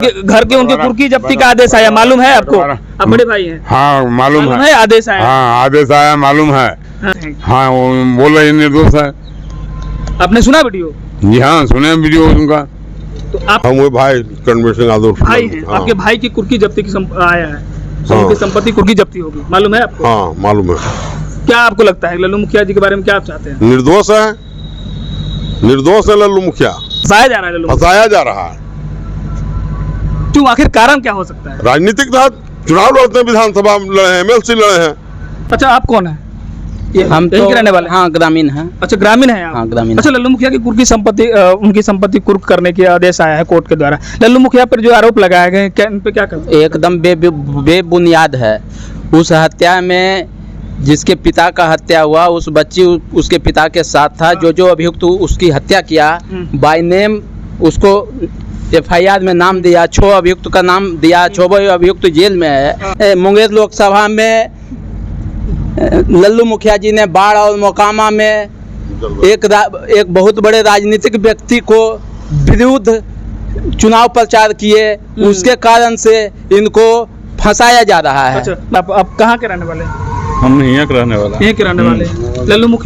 घर के उनके कुर्की जब्ती का आदेश आया, मालूम है आपको? आप बड़े भाई हैं? हाँ मालूम है। आदेश आया? हाँ आदेश आया, मालूम है। हाँ वो बोल रहे निर्दोष है। आपने सुना वीडियो? जी हाँ सुने वीडियो उनका। तो आप हम वो भाई कन्वर्ट सिंह यादव भाई हैं? आपके भाई की कुर्की जब्ती की आया है, उनकी संपत्ति कुर्की जब्ती होगी, मालूम है आपको? हाँ मालूम है। क्या आपको लगता है लल्लू मुखिया जी के बारे में, क्या आप चाहते हैं? निर्दोष है, निर्दोष है लल्लू मुखिया, फंसाया जा रहा है लल्लू मुखिया? फंसाया जा रहा है। क्यों, आखिर कारण क्या हो सकता है? राजनीतिक तहत चुनाव लड़ते हैं, विधानसभा लड़े हैं, एमएलसी लड़े हैं। अच्छा आप कौन है? हम यहीं के रहने वाले? हाँ ग्रामीण हैं। अच्छा ग्रामीण है आप? हाँ ग्रामीण। अच्छा लल्लू मुखिया की कुर्की संपत्ति उनकी संपत्ति कुर्क करने के आदेश आया है कोर्ट के द्वारा। लल्लू मुखिया पर जो आरोप लगाए गए हैं इन पे क्या कहते हैं? एकदम बेबुनियाद है। उस हत्या में जिसके पिता का हत्या हुआ, उस बच्ची उसके पिता के साथ था। जो अभियुक्त उसकी हत्या किया, बाय नेम उसको FIR में नाम दिया, 6 अभियुक्त का नाम दिया, 6 अभियुक्त जेल में है। मुंगेर लोकसभा में लल्लू मुखिया जी ने बाढ़ और मोकामा में एक बहुत बड़े राजनीतिक व्यक्ति को विरुद्ध चुनाव प्रचार किए, उसके कारण से इनको फंसाया जा रहा है। अच्छा आप कहाँ के रहने वाले? हम यहीं के रहने वाला। यहीं के रहने वाले।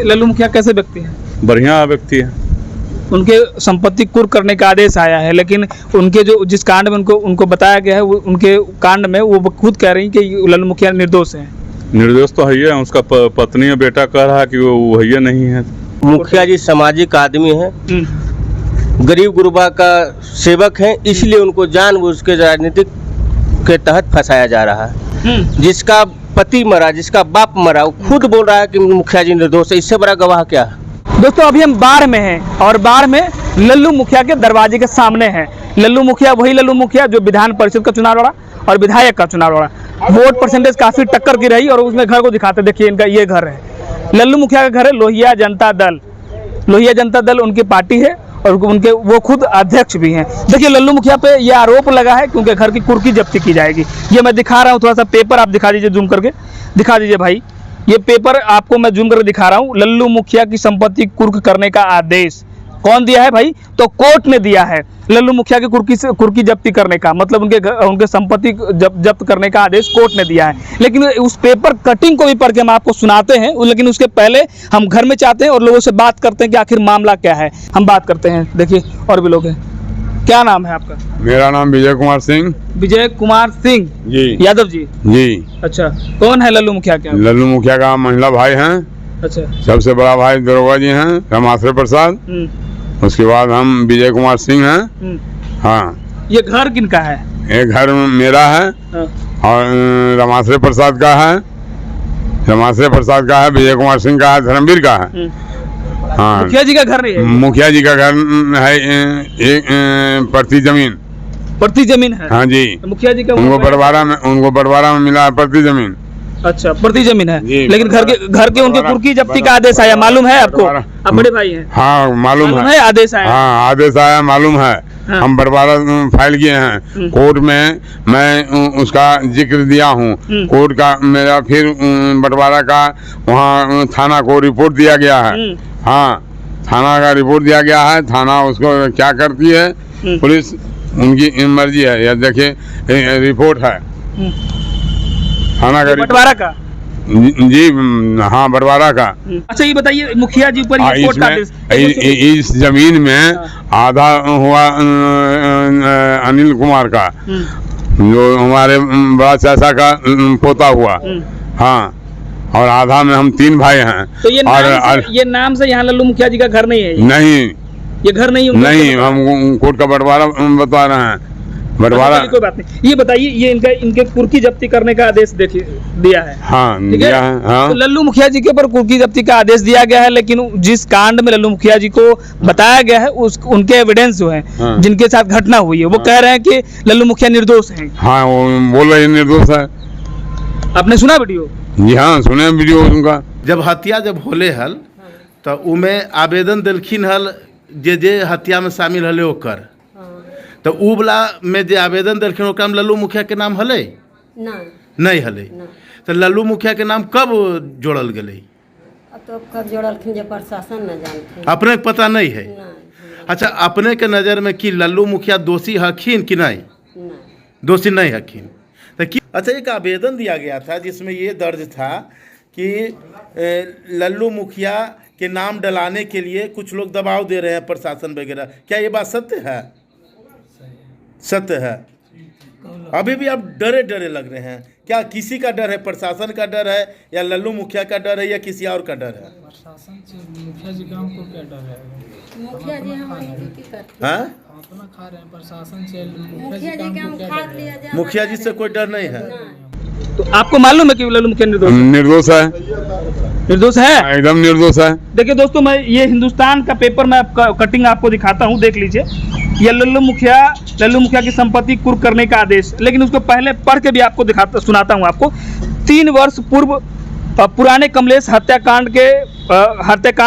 लल्लू मुखिया कैसे व्यक्ति हैं? बढ़िया व्यक्ति है। उनके संपत्ति कुर्क करने का आदेश आया है, लेकिन उनके जो जिस कांड में उनको बताया गया है, उनके कांड में वो खुद कह रही कि लल्लू मुखिया निर्दोष हैं। निर्दोष तो है ही है, उसका पत्नी और बेटा कह रहा है कि वो है नहीं है। मुखिया जी सामाजिक आदमी हैं, गरीब गुरबा का सेवक हैं, इसलिए उनको जानबूझ के राजनीतिक के तहत फंसाया जा रहा है। जिसका पति मरा, जिसका बाप मरा, वो खुद बोल रहा है कि मुखिया जी निर्दोष है। इससे बड़ा गवाह क्या है? दोस्तों अभी हम बाढ़ में हैं और बाढ़ में लल्लू मुखिया के दरवाजे के सामने हैं। लल्लू मुखिया वही लल्लू मुखिया जो विधान परिषद का चुनाव लड़ा और विधायक का चुनाव लड़ा। वोट परसेंटेज काफी टक्कर की रही और उसमें घर को दिखाते, देखिए इनका ये घर है, लल्लू मुखिया का घर है। लोहिया जनता दल, लोहिया जनता दल उनकी पार्टी है और उनके वो खुद अध्यक्ष भी हैं। देखिए लल्लू मुखिया पे ये आरोप लगा है क्योंकि घर की कुर्की जब्ती की जाएगी। ये मैं दिखा रहा हूँ, थोड़ा सा पेपर आप दिखा दीजिए, जूम करके दिखा दीजिए भाई। ये पेपर आपको मैं जूम करके दिखा रहा हूँ। लल्लू मुखिया की संपत्ति कुर्क करने का आदेश कौन दिया है भाई? तो कोर्ट ने दिया है। लल्लू मुखिया की कुर्की जब्ती करने का मतलब उनके संपत्ति जब्त करने का आदेश कोर्ट ने दिया है। लेकिन उस पेपर कटिंग को भी पढ़ के हम आपको सुनाते हैं, लेकिन उसके पहले हम घर में चाहते हैं और लोगों से बात करते हैं कि आखिर मामला क्या है। हम बात करते हैं, देखिए और भी लोग हैं। क्या नाम है आपका? मेरा नाम विजय कुमार सिंह। विजय कुमार सिंह जी यादव जी। जी। अच्छा कौन है लल्लू मुखिया के? लल्लू मुखिया का महिला भाई हैं। अच्छा सबसे बड़ा भाई दरोगा जी हैं, रमाश्रय प्रसाद। उसके बाद हम विजय कुमार सिंह हैं। हाँ। ये घर किनका है? एक घर मेरा है और रमाश्रय प्रसाद का है, रमाश्रय प्रसाद का है, विजय कुमार सिंह का है, धर्मवीर का है। हाँ मुखिया जी का घर नहीं है? मुखिया जी का घर है एक प्रति जमीन है। हाँ जी। मुखिया जी का उनको बंटवारा में मिला है प्रति जमीन। अच्छा प्रति जमीन है, लेकिन घर के उनके कुर्की जब्ती का आदेश आया, मालूम है आपको? आप बड़े भाई हैं? हाँ मालूम है। आदेश आया? हाँ आदेश आया, मालूम है। हाँ। हम बंटवारा फाइल किए हैं कोर्ट में, मैं उसका जिक्र दिया हूँ कोर्ट का। मेरा फिर बंटवारा का वहाँ थाना को रिपोर्ट दिया गया है। हाँ थाना का रिपोर्ट दिया गया है, थाना उसको क्या करती है पुलिस उनकी मर्जी है। यह देखिए रिपोर्ट है थाना का, बंटवारा का। जी हाँ बंटवारा का। अच्छा ये बताइए मुखिया जी पर ये कोर्ट का आदेश, इस जमीन में आधा हुआ अनिल कुमार का, जो हमारे बड़ा चाचा का पोता हुआ। हाँ और आधा में हम 3 भाई हैं। तो ये नाम से यहाँ लल्लू मुखिया जी का घर नहीं है? नहीं ये घर नहीं है। नहीं हम कोर्ट का बंटवारा बता रहे हैं, बंटवारा। कोई बात नहीं। ये बताइए ये इनके कुर्की जब्ती करने का आदेश देखिए दिया है। हाँ दिया है। हाँ तो लल्लू मुखिया जी के ऊपर कुर्की जब्ती का आदेश दिया गया है, लेकिन जिस कांड में लल्लू मुखिया जी को बताया गया है उनके एविडेंस जो है जिनके साथ घटना हुई है वो कह रहे हैं कि लल्लू मुखिया निर्दोष हैं। हाँ वो बोल रहे निर्दोष है। आपने सुना वीडियो? जी हाँ सुने वीडियो उनका। जब हत्या जब होले हल तो उमे आवेदन दिलखिन हल जे हत्या में शामिल हले ओकर, तो उ वाला में जे आवेदन दिलखिन ओकरा में लल्लू मुखिया के नाम हले? नहीं हले। तो लल्लू मुखिया के नाम कब जोड़ल गले? तो कब जोड़लखिन जे प्रशासन न जानते, अपने पता नहीं है। अच्छा अपने के नज़र में कि लल्लू मुखिया दोषी हखिन कि नहीं? दोषी नहीं हकीन। तो अच्छा, एक आवेदन दिया गया था जिसमें ये दर्ज था कि लल्लू मुखिया के नाम डलाने के लिए कुछ लोग दबाव दे रहे हैं प्रशासन वगैरह, क्या ये बात सत्य है? सत्य है। अभी भी आप डरे डरे लग रहे हैं, क्या किसी का डर है? प्रशासन का डर है या लल्लू मुखिया का डर है या किसी और का डर है? प्रशासन से मुखिया जी का हमको क्या डर है? मुखिया जी हमारी ड्यूटी करते हाँ? हम अपना खा रहे हैं, प्रशासन से मुखिया जी का हम खाद लिया जाए, मुखिया जी से कोई डर नहीं है? तो आपको मालूम है कि लल्लू मुखिया निर्दोष है? निर्दोष है, निर्दोष है, एकदम निर्दोष है। देखिए दोस्तों, मैं ये हिंदुस्तान का पेपर में कटिंग आपको दिखाता हूँ, देख लीजिए। ये लल्लू मुखिया की संपत्ति कुर्क करने का आदेश, लेकिन उसको पहले पढ़ के भी आपको सुनाता हूँ आपको। 3 वर्ष पूर्व पुराने कमलेश हत्याकांड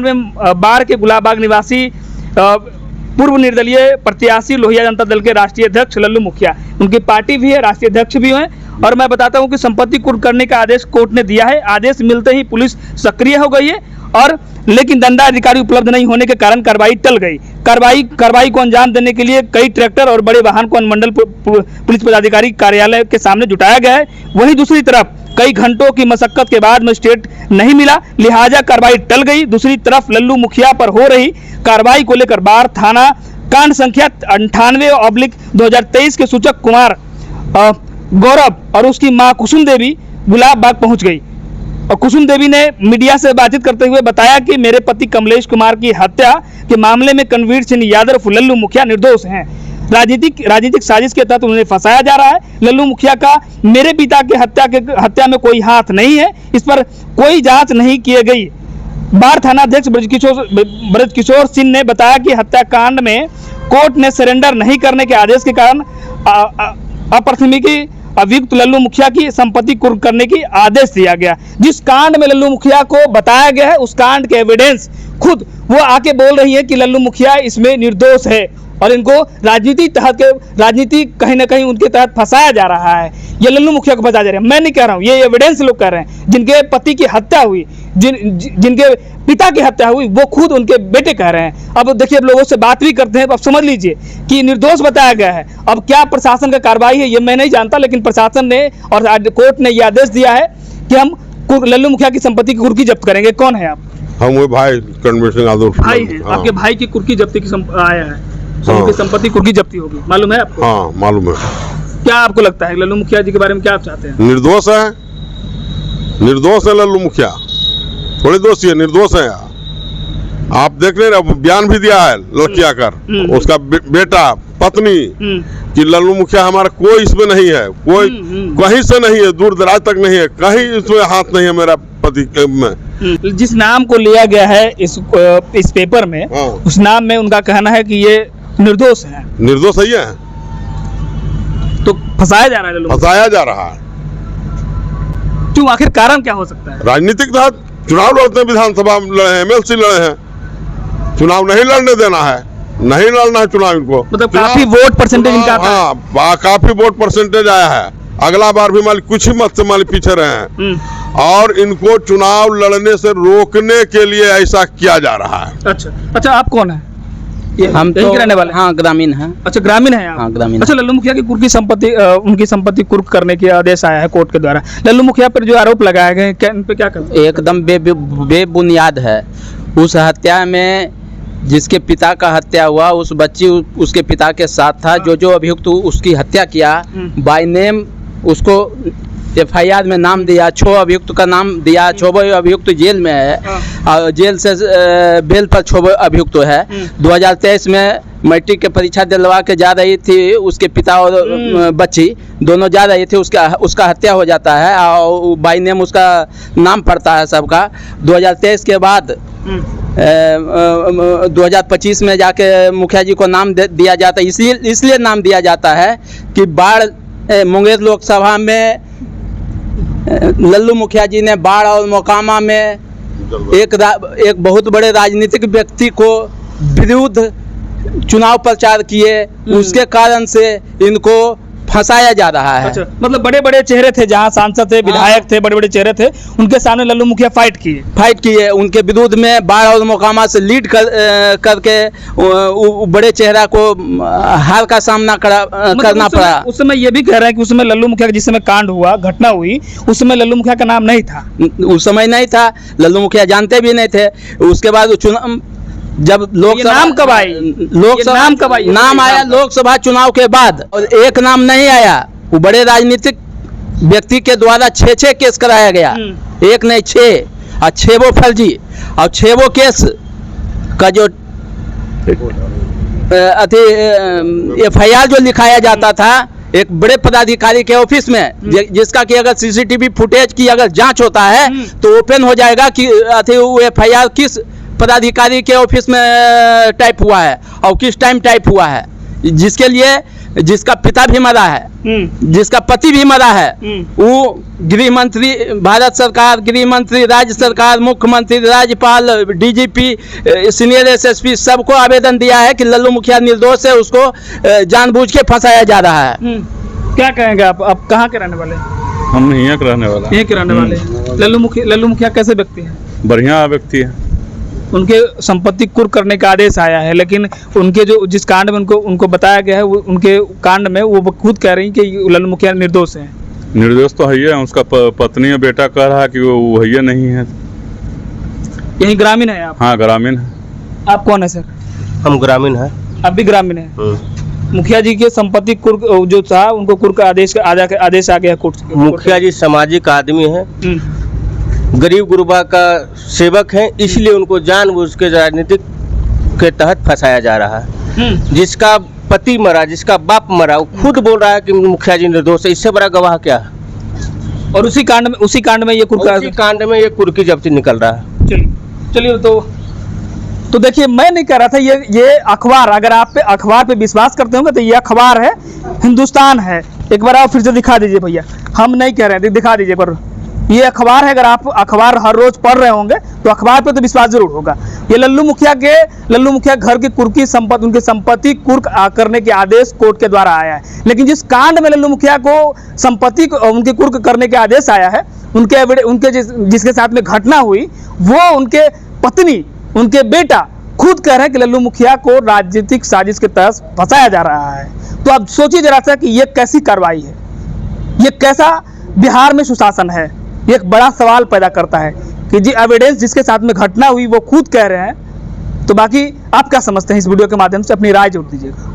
में बाढ़ के गुलाबबाग निवासी पूर्व निर्दलीय प्रत्याशी लोहिया जनता दल के राष्ट्रीय अध्यक्ष लल्लू मुखिया, उनकी पार्टी भी है, राष्ट्रीय अध्यक्ष भी हैं। और मैं बताता हूं कि संपत्ति कुर्क करने का आदेश कोर्ट ने दिया है। आदेश मिलते ही पुलिस सक्रिय हो गई है, और लेकिन दंडाधिकारी उपलब्ध नहीं होने के कारण कार्रवाई टल गई। कार्रवाई को अंजाम देने के लिए कई ट्रैक्टर और बड़े वाहन को अनुमंडल पुलिस पदाधिकारी कार्यालय के सामने जुटाया गया है। वहीं दूसरी तरफ कई घंटों की मशक्कत के बाद मजिस्ट्रेट नहीं मिला, लिहाजा कार्रवाई टल गई। दूसरी तरफ लल्लू मुखिया पर हो रही कार्रवाई को लेकर बाढ़ थाना कांड संख्या 98/2023 के सूचक कुमार गौरव और उसकी मां कुसुम देवी गुलाब बाग पहुंच गई। और कुसुम देवी ने मीडिया से बातचीत करते हुए बताया कि मेरे पति कमलेश कुमार की हत्या के मामले में कनवीर सिंह यादव लल्लू मुखिया निर्दोष हैं। राजनीतिक साजिश के तहत उन्हें फंसाया जा रहा है। लल्लू मुखिया का मेरे पिता के हत्या में कोई हाथ नहीं है, इस पर कोई जांच नहीं की गई। बाढ़ थाना अध्यक्ष ब्रजकिशोर सिंह ने बताया कि हत्याकांड में कोर्ट ने सरेंडर नहीं करने के आदेश के कारण अप्राथमिकी अभियुक्त लल्लू मुखिया की संपत्ति कुर्क करने की आदेश दिया गया। जिस कांड में लल्लू मुखिया को बताया गया है, उस कांड के एविडेंस खुद वो आके बोल रही है कि लल्लू मुखिया इसमें निर्दोष है, और इनको राजनीति कहीं ना कहीं उनके तहत फंसाया जा रहा है। ये लल्लू मुखिया को फंसाया जा रहा है, मैं नहीं कह रहा हूँ, ये एविडेंस लोग कह रहे हैं। जिनके पति की हत्या हुई, जिनके पिता की हत्या हुई, वो खुद उनके बेटे कह रहे हैं। अब देखिए, अब लोगों से बात भी करते हैं, अब समझ लीजिए कि निर्दोष बताया गया है। अब क्या प्रशासन का कार्रवाई है ये मैं नहीं जानता, लेकिन प्रशासन ने और कोर्ट ने ये आदेश दिया है कि हम लल्लू मुखिया की संपत्ति की कुर्की जब्त करेंगे। कौन है आप? हम वो भाई कनवीर सिंह यादव भाई हैं, आपके भाई की कुर्की जब्ती की आया है, उनकी संपत्ति कुर्की जब्ती होगी, मालूम है आपको? हाँ मालूम है। क्या आपको लगता है लल्लू मुखिया जी के बारे में क्या आप चाहते हैं? निर्दोष है, निर्दोष है लल्लू मुखिया, थोड़ी दोषी है, निर्दोष है। आप देख रहे हैं, बयान भी दिया है लड़की आकर, उसका बेटा पत्नी, कि लल्लू मुखिया हमारा कोई इसमें नहीं है, कोई कहीं से नहीं है, दूर दराज तक नहीं है, कहीं इसमें हाथ नहीं है मेरा पति में। जिस नाम को लिया गया है इस पेपर में, उस नाम में उनका कहना है कि ये निर्दोष है। निर्दोष है, तो फंसाया जा रहा है, फंसाया जा रहा है। क्यों? आखिर कारण क्या हो सकता है? राजनीतिक तहत चुनाव लड़ते हैं, विधानसभा में लड़े हैं, MLC लड़े हैं, चुनाव नहीं लड़ने देना है, नहीं लड़ना है चुनाव इनको। मतलब काफी वोट परसेंटेज इनका, हाँ काफी वोट परसेंटेज आया है। अगला बार भी मालिक कुछ ही मत से मालिक पीछे रहे हैं, और इनको चुनाव लड़ने से रोकने के लिए ऐसा किया जा रहा है। अच्छा, आप कौन है? हम तो रहने वाले? हाँ, ग्रामीण हैं। अच्छा, ग्रामीण है आप? हाँ, ग्रामीण। अच्छा, लल्लू मुखिया की उनकी संपत्ति कुर्क करने के आदेश आया है कोर्ट के द्वारा। लल्लू मुखिया पर जो आरोप लगाए गए हैं, उन पे क्या कहते हैं? एकदम बेबुनियाद है। उस हत्या में जिसके पिता का हत्या हुआ, उस बच्ची उसके पिता के साथ था। जो अभियुक्त उसकी हत्या किया, बाय नेम उसको FIR में नाम दिया, 6 अभियुक्त का नाम दिया। 6 अभियुक्त जेल में है, जेल से बेल पर 6 अभियुक्त है। 2023 में मैट्रिक के परीक्षा दिलवा के जा रही थी, उसके पिता और बच्ची दोनों जा रही थी, उसका हत्या हो जाता है और बाई नेम उसका नाम पड़ता है सबका। 2023 के बाद 2025 में जाके मुखिया जी को नाम दिया जाता है। इसलिए नाम दिया जाता है कि मुंगेर लोकसभा में लल्लू मुखिया जी ने बाढ़ और मोकामा में एक बहुत बड़े राजनीतिक व्यक्ति को विरुद्ध चुनाव प्रचार किए, उसके कारण से इनको फंसाया जा रहा है। अच्छा, मतलब बड़े बड़े चेहरे थे, जहाँ सांसद थे, विधायक थे, बड़े बड़े चेहरे थे, उनके सामने लल्लू मुखिया फाइट किए, उनके विरोध में बाढ़ और मोकामा से लीड करके बड़े चेहरा को हार का सामना करना पड़ा। उस समय ये भी कह रहे हैं कि उस समय लल्लू मुखिया का जिस समय कांड हुआ, घटना हुई, उस समय लल्लू मुखिया का नाम नहीं था। उस समय नहीं था, लल्लू मुखिया जानते भी नहीं थे। उसके बाद चुनाव जब लोकसभा नाम कब आई, नाम कब आई, नाम आया लोकसभा चुनाव के बाद, और एक नाम नहीं आया, वो बड़े राजनीतिक व्यक्ति के द्वारा 6 केस कराया गया, एक नहीं 6, और 6 वो फर्जी, और 6 वो केस का जो FIR जो लिखाया जाता था एक बड़े पदाधिकारी के ऑफिस में, जिसका कि अगर CCTV फुटेज की अगर जांच होता है तो ओपन हो जाएगा कि वो FIR किस पदाधिकारी के ऑफिस में टाइप हुआ है और किस टाइम टाइप हुआ है, जिसके लिए जिसका पिता भी मरा है, जिसका पति भी मरा है, वो गृह मंत्री, भारत सरकार, गृह मंत्री, राज्य सरकार, मुख्यमंत्री, राज्यपाल, DGP, सीनियर SSP सबको आवेदन दिया है कि लल्लू मुखिया निर्दोष है, उसको जानबूझ के फंसाया जा रहा है। क्या कहेंगे आप कहाँ के रहने वाले हैं? हम यहाँ के रहने वाला, यहीं के रहने वाले हैं। लल्लू मुखिया कैसे व्यक्ति हैं? बढ़िया व्यक्ति है। उनके संपत्ति कुर्क करने का आदेश आया है, लेकिन उनके जो जिस कांड में उनको बताया गया है, उनके कांड में वो खुद कह रही हैं कि लल्लू मुखिया निर्दोष हैं। निर्दोष तो है, उसका पत्नी और बेटा कह रहा है कि वो है नहीं है। यही ग्रामीण है आप? हाँ, ग्रामीण है। आप कौन है सर? हम ग्रामीण हैं। आप भी ग्रामीण है? मुखिया जी के संपत्ति कुर्क जो था, उनको कुर्क का आदेश आ गया कोर्ट से। मुखिया जी सामाजिक आदमी हैं, गरीब गुरबा का सेवक हैं, इसलिए उनको जानबूझ के राजनीतिक के तहत फंसाया जा रहा है। जिसका पति मरा, जिसका बाप मरा, वो खुद बोल रहा है कि मुखिया जी निर्दोष है, इससे बड़ा गवाह क्या है? और उसी कांड में ये कुर्की जब्ती निकल रहा है। चलिए तो देखिए, मैं नहीं कह रहा था, ये अखबार, अगर आप अखबार पे विश्वास करते होंगे तो ये अखबार है, हिंदुस्तान है। एक बार आप फिर से दिखा दीजिए भैया, हम नहीं कह रहे थे, दिखा दीजिए। पर ये अखबार है, अगर आप अखबार हर रोज पढ़ रहे होंगे तो अखबार पे तो विश्वास जरूर होगा। ये लल्लू मुखिया घर की कुर्की संपत्ति, उनकी संपत्ति कुर्क करने के आदेश कोर्ट के द्वारा आया है। लेकिन जिस कांड में लल्लू मुखिया को संपत्ति उनके कुर्क करने के आदेश आया है, उनके जिसके साथ में घटना हुई, वो उनके पत्नी, उनके बेटा खुद कह रहे हैं कि लल्लू मुखिया को राजनीतिक साजिश के तहत फंसाया जा रहा है। तो अब सोचिए जरा सा कि ये कैसी कार्रवाई है, ये कैसा बिहार में सुशासन है। ये एक बड़ा सवाल पैदा करता है कि जी एविडेंस जिसके साथ में घटना हुई वो खुद कह रहे हैं। तो बाकी आप क्या समझते हैं, इस वीडियो के माध्यम से अपनी राय जरूर दीजिएगा।